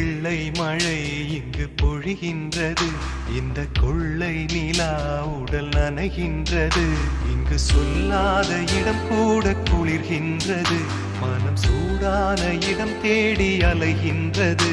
வெள்ளை மழை இங்கு பொழிகின்றது, இந்த கொள்ளை நிலா உடல் நனைகின்றது. இங்கு சொல்லாத இடம் கூட குளிர்கின்றது, மனம் சூடான இடம் தேடி அலைகின்றது.